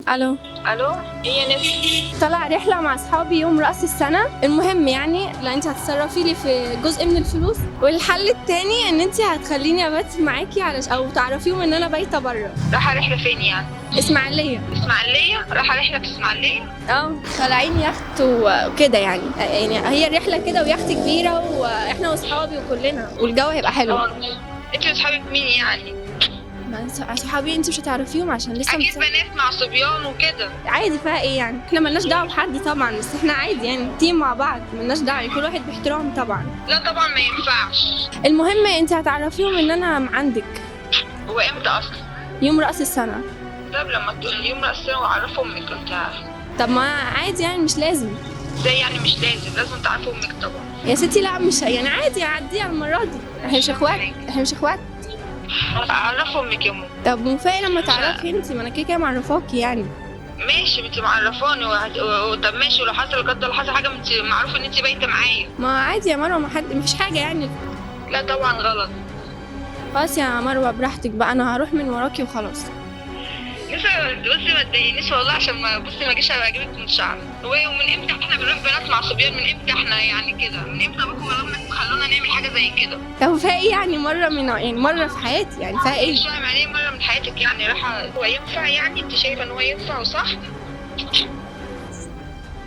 الو. الو، ايه يا نسمة؟ طلع رحله مع اصحابي يوم راس السنه. المهم يعني لا انت هتتصرفي لي في جزء من الفلوس، والحل التاني ان انت هتخليني ابات معاكي او تعرفيهم ان انا بايته بره. رايحة رحلة فين يعني؟ اسماعيليه. اسماعيلية؟ رايحة رحلة في اسماعيلية؟ طالعين يخت وكده يعني هي الرحله كده ويخت كبيره واحنا واصحابي وكلنا والجو هيبقى حلو. انت واصحابك مين يعني؟ صحابي انت مش هتعرفيهم عشان لسه اكيد بنات مع صبيان وكده. عادي فيها ايه يعني، احنا ملناش دعوه بحد طبعا، بس احنا عادي يعني تيم مع بعض ملناش دعوه، كل واحد باحترام طبعا. لا طبعا ما ينفعش. المهم انت هتعرفيهم ان انا عندك. هو امتى اصلا؟ يوم راس السنه. طب لما تقول يوم راس السنة وعرف امك انت. طب ما عادي يعني مش لازم. ازاي يعني مش لازم تعرف امك طبعا. يا ستي لا مش يعني عادي اعديها المره دي، احنا مش اخوات. اعرف امك يا ماما. طب وفاء لما تعرفي انت، ما انا كده معرفاكي يعني. ماشي انت معرفاني طب ماشي، ولو حصل قدر حصل حاجه انت معروف ان انت بايته معايا. ما عادي يا مروه، ما حد مفيش حاجه يعني. لا طبعا غلط. خلاص يا مروه براحتك بقى، انا هروح من وراكي وخلاص. بصي ما تضايقنيش والله، عشان ما اجيش اجيبك من شعري. ومن امتى احنا بنروح بنات مع صبيان؟ من امتى احنا يعني كده؟ من امتى ابوكم وامك خلونا نعمل حاجه زي كده؟ طب فيها ايه يعني مره في حياتي يعني فيها ايه؟ مش فاهم يعني ايه مره من حياتك يعني رايحه؟ هو ينفع يعني؟ انت شايفه ان هو ينفع وصح؟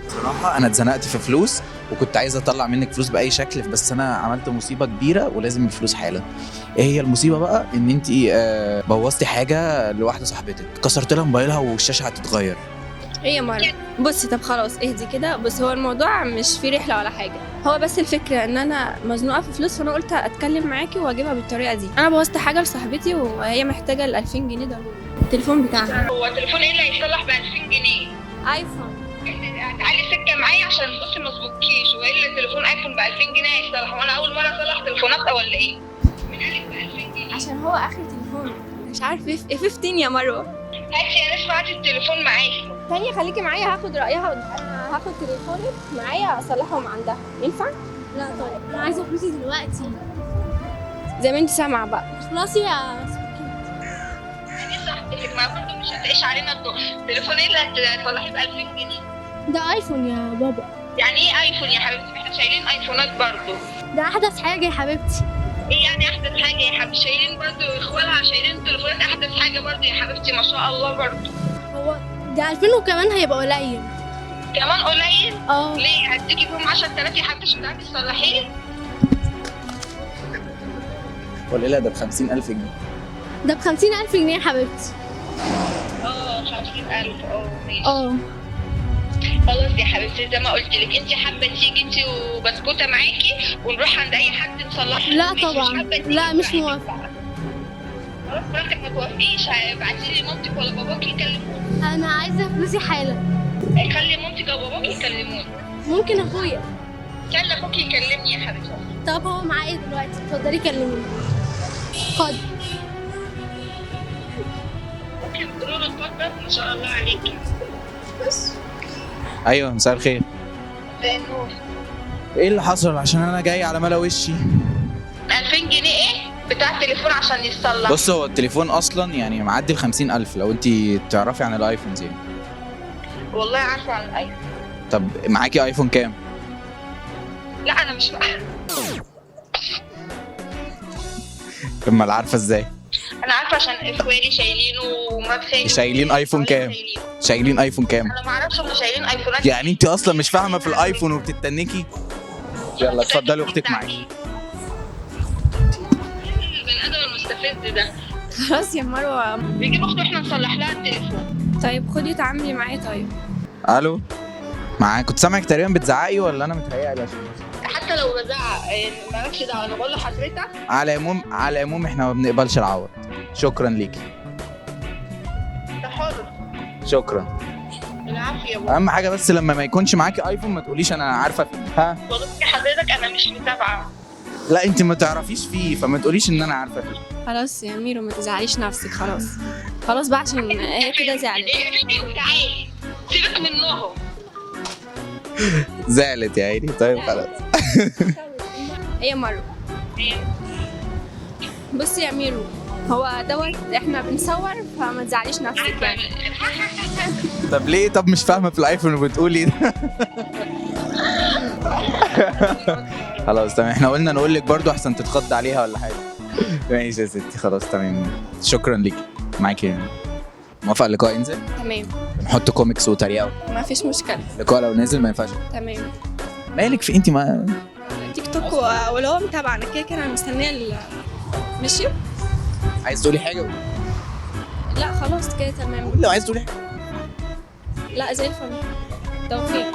بصراحة أنا اتزنقت في فلوس وكنت عايز أطلع منك فلوس بأي شكل، بس أنا عملت مصيبة كبيرة ولازم الفلوس حالا. إيه هي المصيبة بقى؟ إن أنت بوظتي حاجة لواحدة صاحبتك، كسرت لها موبايلها والشاشة هتتغير. ايه يا مروه؟ بصي طب خلاص اهدي كده، بص هو الموضوع مش في رحله ولا حاجه، هو بس الفكره ان انا مزنوقه في فلوس، فانا قلت اتكلم معاكي واجيبها بالطريقه دي. انا بوظت حاجه لصاحبتي وهي محتاجه ال 2000 جنيه ده التليفون بتاعها. هو تليفون ايه اللي هيتصلح ب 2000 جنيه؟ ايفون. تعالي سكه معايا عشان بصي ما تسبقكيش، والا تليفون ايفون ب 2000 جنيه هيتصلح؟ وانا اول مره اصلح تليفونات ولا ايه؟ من قالك ب 2000 جنيه؟ عشان هو اخر تليفون، مش عارف ايه 15 يا مروه. هاتي يا نسمة، هاتي التليفون معاكي. ثانيه خليكي معايا هاخد رايها، انا هاخد تليفونك معايا اصلحه من عندها، ينفع؟ لا طيب، انا عايزه فلوسي دلوقتي. زي ما انت سامعه بقى. خلاص يا دي صاحبتك، ما برضه مش هتعيش علينا الدور. تليفون ايه اللي هتصلحيه ب 2000 جنيه؟ ده ايفون يا بابا. يعني ايه ايفون يا حبيبتي؟ احنا شايلين ايفونات برضه. ده احدث حاجه يا حبيبتي. ايه يعني احدث حاجه يا حبيبتي؟ شايلين برضه اخوالها شايلين تليفونات احدث حاجه برضه يا حبيبتي، ما شاء الله برضه. هو ده 2000 وكمان هيبقى قليل. كمان قليل؟ اه ليه؟ هديكي فيهم 10000 يا حبيبتي عشان تعرفي تصلحيه؟ ولا لا ده ب 50,000 جنيه. ده ب50,000 جنيه يا حبيبتي. 50,000 ماشي. خلاص يا حبيبتي، زي ما قلت لك، انت حابه تيجي انت وبسكوته معاكي ونروح عند اي حد نصلح؟ لا طبعا، لا مش موافقه. خلاص براحتك، ما توافقيش ابعتي لي مامتك ولا باباكي يكلموني. انا عايزه فلوسي حالا. خلي مامتك او باباكي يكلموني. ممكن اخويا. خلي اخوكي يكلمني يا حبيبتي. طب هو معايا دلوقتي، اتفضلي كلميني. خد. ممكن تقولوا له اتفضل، ما شاء الله عليكي. بس أيوه مساء الخير. زي النور. إيه اللي حصل؟ عشان أنا جاي على ملا وشي. 2000 جنيه ايه؟ بتاع التليفون عشان يتصلح. بص هو التليفون أصلا يعني معدي ال 50,000 لو أنت تعرفي عن الأيفون زين. والله عارفه عن الايفون. طب معاكي أيفون كام؟ لا انا مش أمال عارفة إزاي؟ انا عارفه عشان اخوالي شايلينه ومرات خالي شايلين ايفون كام؟ شايلين ايفون كام؟ انا ما اعرفش هم شايلين ايفونات. يعني انت اصلا مش فاهمه في الايفون وبتتنكي. يلا اتفضلي اختك معاكي. البني ادم المستفز ده خلاص يا مروه. بيجيب اخته احنا نصلح لها التليفون. طيب خدي تعاملي معايا. طيب الو معاك، كنت سامعك تقريبا بتزعقي ولا انا متهيألي؟ حتى لو بزعق مالكش دعوه، انا بقول لحضرتك. على العموم احنا ما بنقبلش العوض. شكرا ليكي. انت حر. شكرا. العافيه يا بابا. اهم حاجه بس لما ما يكونش معاكي ايفون ما تقوليش انا عارفه فيه. ها بقول لحضرتك انا مش متابعه. لا انت ما تعرفيش فيه فما تقوليش ان انا عارفه فيه. خلاص يا ميرو ما تزعليش نفسك، خلاص بقى عشان هي كده زعلت. تعالي سيبك منهم. زعلت يا عيني. طيب خلاص. ايه يا مروه؟ بصي يا ميرو، هو دوت احنا بنصور فما تزعليش نفسك يعني. طب ليه؟ طب مش فاهمه في الايفون وبتقولي ده؟ خلاص تمام، احنا قلنا نقول لك برضو احسن تتخض عليها ولا حاجه. ماشي يا ستي، خلاص تمام، شكرا ليكي. معاكي موافقه اللقاء ينزل؟ تمام، نحط كوميكس وتريقه. ما فيش مشكله. اللقاء لو نزل ما ينفعش. تمام. مالك في انت ما تيك توك ولو هو متابعنا كده كده، انا مستنيه ماشي. عايز تقولي حاجه؟ لا خلاص كده تمام. لو عايز تقولي حاجه. لا زي الفل. توفيق.